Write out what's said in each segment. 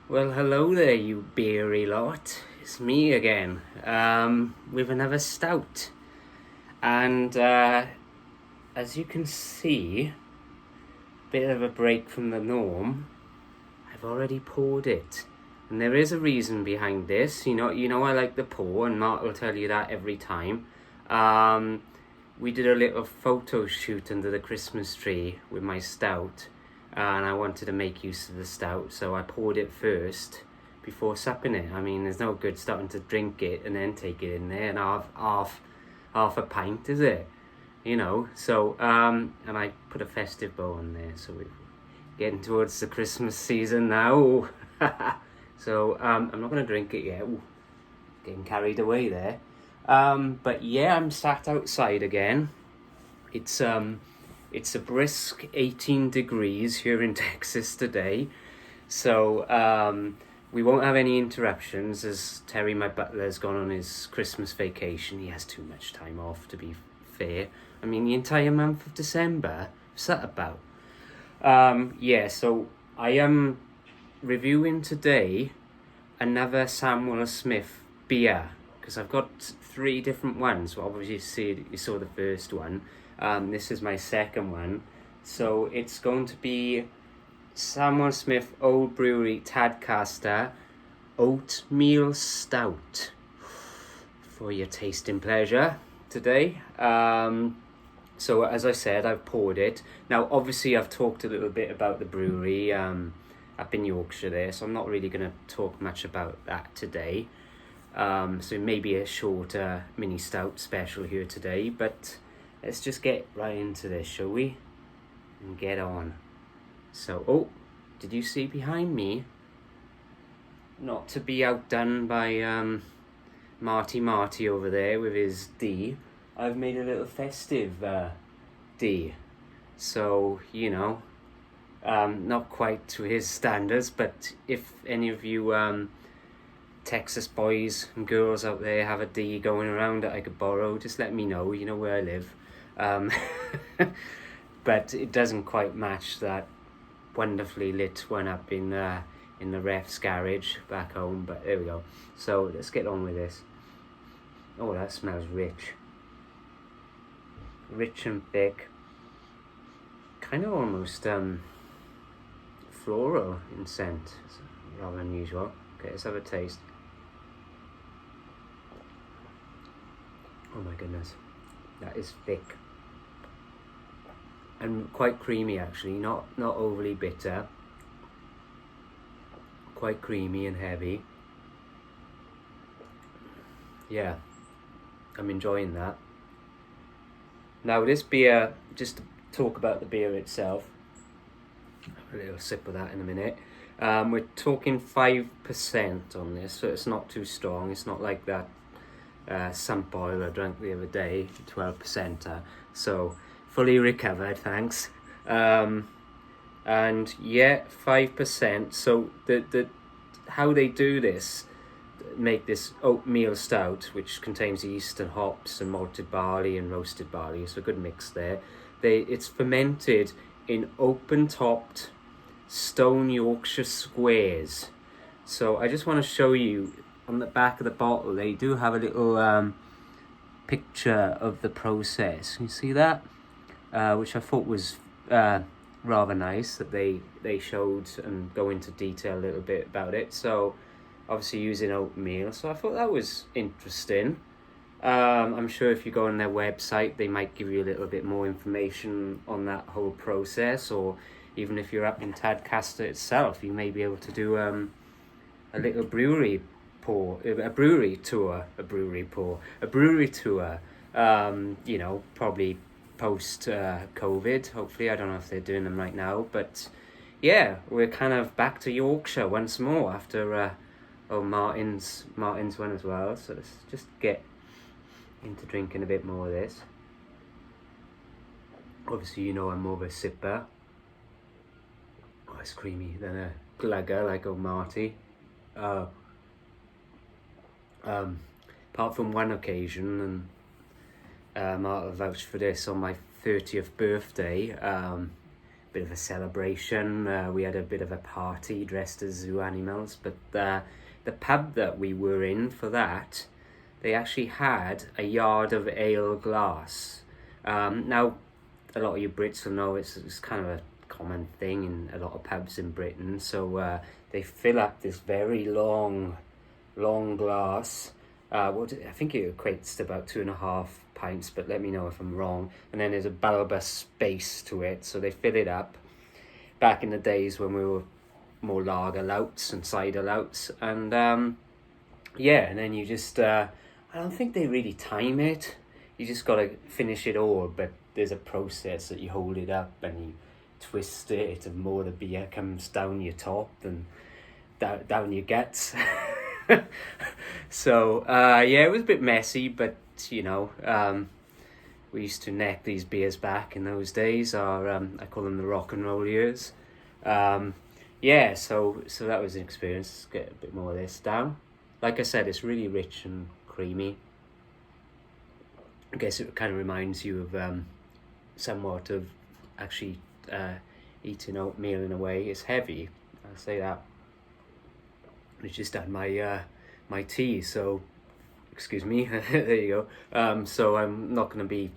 Well, hello there, you beery lot. It's me again, with another stout. And as you can see, bit of a break from the norm. I've already poured it, and there is a reason behind this. You know, I like the pour, and Mark will tell you that every time. We did a little photo shoot under the Christmas tree with my stout, and I wanted to make use of the stout, so I poured it first before supping it. I mean, there's no good starting to drink it and then take it in there and half a pint, is it? So and I put a festive bow on there, so we're getting towards the Christmas season now. So I'm not going to drink it yet. Ooh, getting carried away there. But yeah, I'm sat outside again. It's a brisk 18 degrees here in Texas today. So we won't have any interruptions as Terry, my butler, has gone on his Christmas vacation. He has too much time off, to be fair. I mean, the entire month of December. What's that about? So I am reviewing today another Samuel Smith beer, because I've got 3 different ones. Well, obviously you saw the first one. This is my second one. So it's going to be Samuel Smith Old Brewery Tadcaster Oatmeal Stout for your tasting pleasure today. So as I said, I've poured it. Now, obviously, I've talked a little bit about the brewery up in Yorkshire there, so I'm not really going to talk much about that today. So maybe a short mini stout special here today, but let's just get right into this, shall we? And get on. So, did you see behind me? Not to be outdone by Marty over there with his D, I've made a little festive D. So, not quite to his standards, but if any of you Texas boys and girls out there have a D going around that I could borrow, just let me know. You know where I live. But it doesn't quite match that wonderfully lit one up in the ref's garage back home, but there we go. So let's get on with this. Oh, that smells rich and thick, kind of almost floral in scent. It's rather unusual. Okay, let's have a taste. Oh my goodness, that is thick and quite creamy, actually. Not overly bitter, quite creamy and heavy. Yeah, I'm enjoying that. Now this beer, just to talk about the beer itself, have a little sip of that in a minute. We're talking 5% on this, so it's not too strong. It's not like that Sump Oil I drank the other day, 12%. So fully recovered, thanks. And yeah, 5%. So the how they do this, make this oatmeal stout, which contains yeast and hops and malted barley and roasted barley, so a good mix there. It's fermented in open-topped stone Yorkshire squares. So I just want to show you on the back of the bottle, they do have a little picture of the process. You see that? Which I thought was rather nice, that they showed and go into detail a little bit about it. So obviously using oatmeal, so I thought that was interesting. I'm sure if you go on their website, they might give you a little bit more information on that whole process, or even if you're up in Tadcaster itself, you may be able to do a little brewery tour. Probably post COVID. Hopefully, I don't know if they're doing them right now, but yeah, we're kind of back to Yorkshire once more after Martin's one as well. So let's just get into drinking a bit more of this. Obviously, I'm more of a sipper. Oh, it's creamy than a glugger like old Marty. Apart from one occasion, and Martin vouched for this, on my 30th birthday, bit of a celebration. We had a bit of a party dressed as zoo animals, but the pub that we were in for that, they actually had a yard of ale glass. Now, a lot of you Brits will know it's kind of a common thing in a lot of pubs in Britain. So they fill up this very long glass. I think it equates to about 2.5 pints, but let me know if I'm wrong. And then there's a bulbous space to it, so they fill it up. Back in the days when we were more lager louts and cider louts, and and then you just I don't think they really time it. You just got to finish it all, but there's a process that you hold it up and you twist it, and more the beer comes down your top and down your guts. So it was a bit messy, but we used to neck these beers back in those days, or I call them the rock and roll years. So that was an experience. Let's get a bit more of this down. Like I said, it's really rich and creamy. I guess it kind of reminds you of somewhat of actually eating oatmeal in a way. It's heavy, I'll say that. I just had my tea, so excuse me. There you go. So I'm not going to be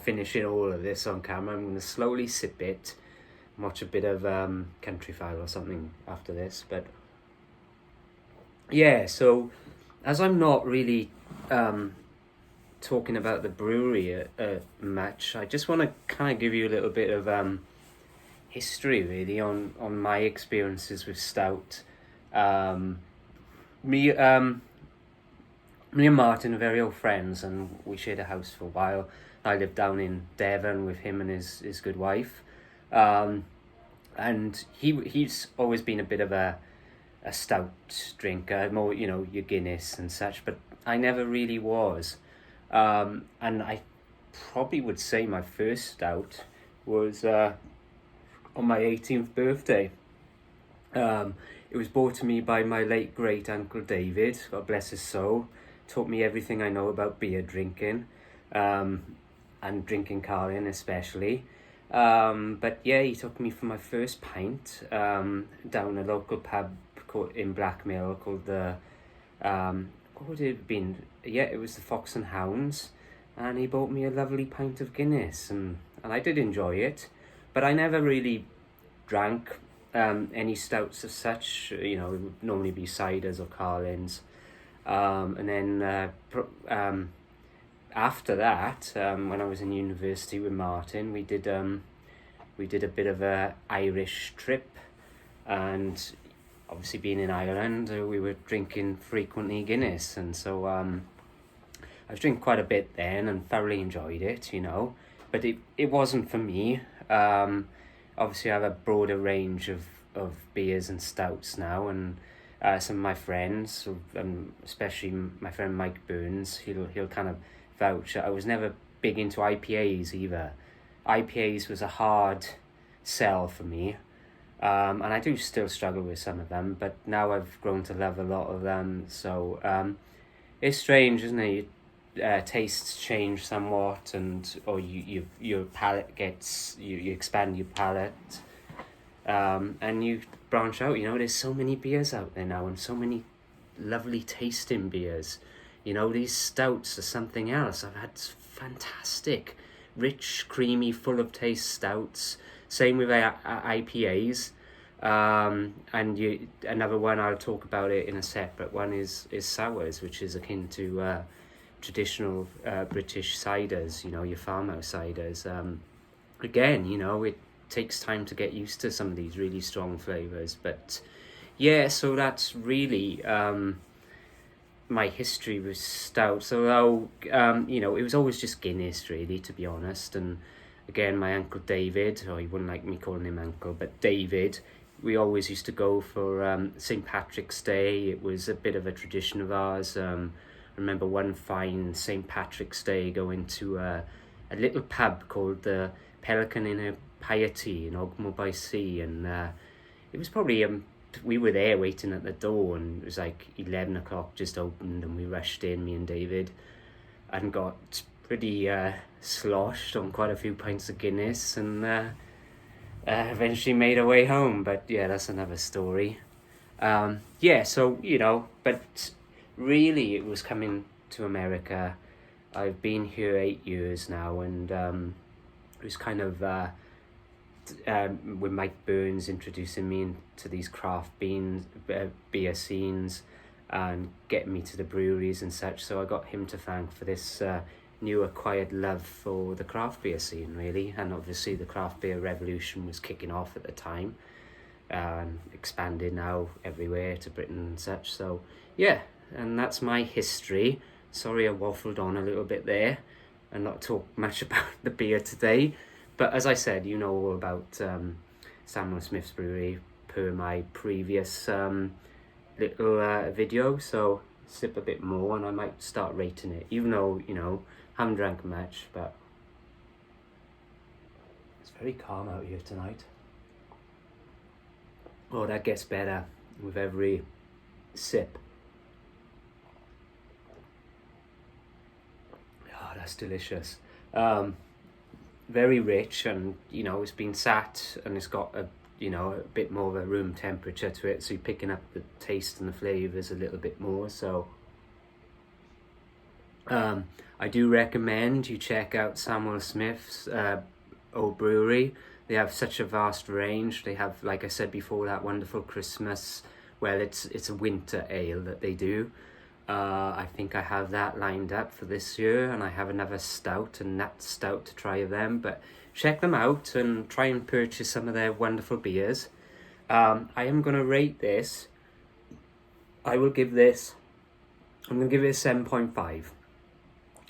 finishing all of this on camera. I'm going to slowly sip it, watch a bit of Countryfile or something after this. But so as I'm not really talking about the brewery much, I just want to kind of give you a little bit of history really on my experiences with Stout. Me and Martin are very old friends, and we shared a house for a while. I lived down in Devon with him and his good wife, and he's always been a bit of a stout drinker, more your Guinness and such, but I never really was. And I probably would say my first stout was on my 18th birthday. It was brought to me by my late great uncle David, God bless his soul. Taught me everything I know about beer drinking, and drinking Carling especially. But he took me for my first pint down a local pub in Blackmill called the what would it have been? It was the Fox and Hounds, and he bought me a lovely pint of Guinness, and I did enjoy it, but I never really drank any stouts as such. It would normally be ciders or Carlins, and then after that, when I was in university with Martin, we did a bit of a Irish trip, and obviously being in Ireland, we were drinking frequently Guinness, and so I was drinking quite a bit then and thoroughly enjoyed it, but it wasn't for me. Obviously I have a broader range of beers and stouts now, and some of my friends, especially my friend Mike Burns, he'll kind of vouch. I was never big into IPAs either. IPAs was a hard sell for me, and I do still struggle with some of them, but now I've grown to love a lot of them. So it's strange, isn't it? Tastes change somewhat, or your palate gets, you expand your palate, and you branch out. There's so many beers out there now, and so many lovely tasting beers. These stouts are something else. I've had fantastic, rich, creamy, full of taste stouts. Same with IPAs. And another one, I'll talk about it in a separate one, is sours, which is akin to traditional British ciders, your farmhouse ciders. Again, it takes time to get used to some of these really strong flavours. But so that's really my history with stouts. Although, it was always just Guinness, really, to be honest. And again, my uncle David, or he wouldn't like me calling him uncle, but David, we always used to go for St. Patrick's Day. It was a bit of a tradition of ours. I remember one fine St. Patrick's Day going to a little pub called the Pelican in a Piety in Ogmore by Sea, and it was probably we were there waiting at the door, and it was like 11 o'clock, just opened, and we rushed in, me and David, and got pretty sloshed on quite a few pints of Guinness, and eventually made her way home, but yeah, that's another story. Yeah, so, you know, but really it was coming to America. I've been here 8 years now, and it was kind of with Mike Burns introducing me into these craft beer scenes and getting me to the breweries and such. So I got him to thank for this new acquired love for the craft beer scene, really. And obviously the craft beer revolution was kicking off at the time, expanded now everywhere to Britain and such. So yeah, and that's my history. Sorry I waffled on a little bit there and not talk much about the beer today, but as I said, you know all about Samuel Smith's Brewery per my previous little video, so sip a bit more and I might start rating it, even though, you know, I haven't drank much, but it's very calm out here tonight. Oh, that gets better with every sip. Oh, that's delicious. Very rich, and you know, it's been sat and it's got a, you know, a bit more of a room temperature to it, so you're picking up the taste and the flavours a little bit more. So I do recommend you check out Samuel Smith's old brewery. They have such a vast range. They have, like I said before, that wonderful Christmas, well, it's a winter ale that they do. I think I have that lined up for this year, and I have another stout, a nut stout, to try them. But check them out and try and purchase some of their wonderful beers. I am going to rate this. I'm going to give it a 7.5.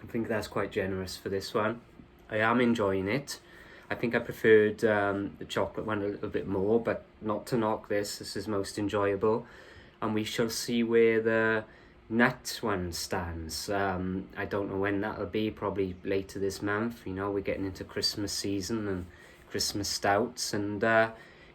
I think that's quite generous for this one. I am enjoying it. I think I preferred the chocolate one a little bit more, but not to knock this. This is most enjoyable. And we shall see where the nut one stands. I don't know when that'll be, probably later this month. You know, we're getting into Christmas season and Christmas stouts. And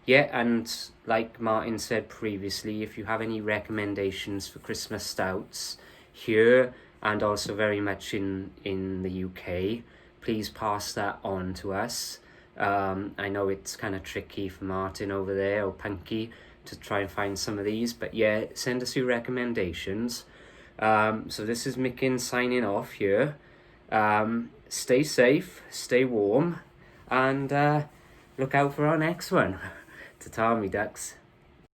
yeah, and like Martin said previously, if you have any recommendations for Christmas stouts here and also very much in the UK, please pass that on to us. I know it's kind of tricky for Martin over there, or Punky, to try and find some of these, but yeah, send us your recommendations. So this is Micken signing off here. Stay safe, stay warm, and look out for our next one. Ta-ta, me ducks.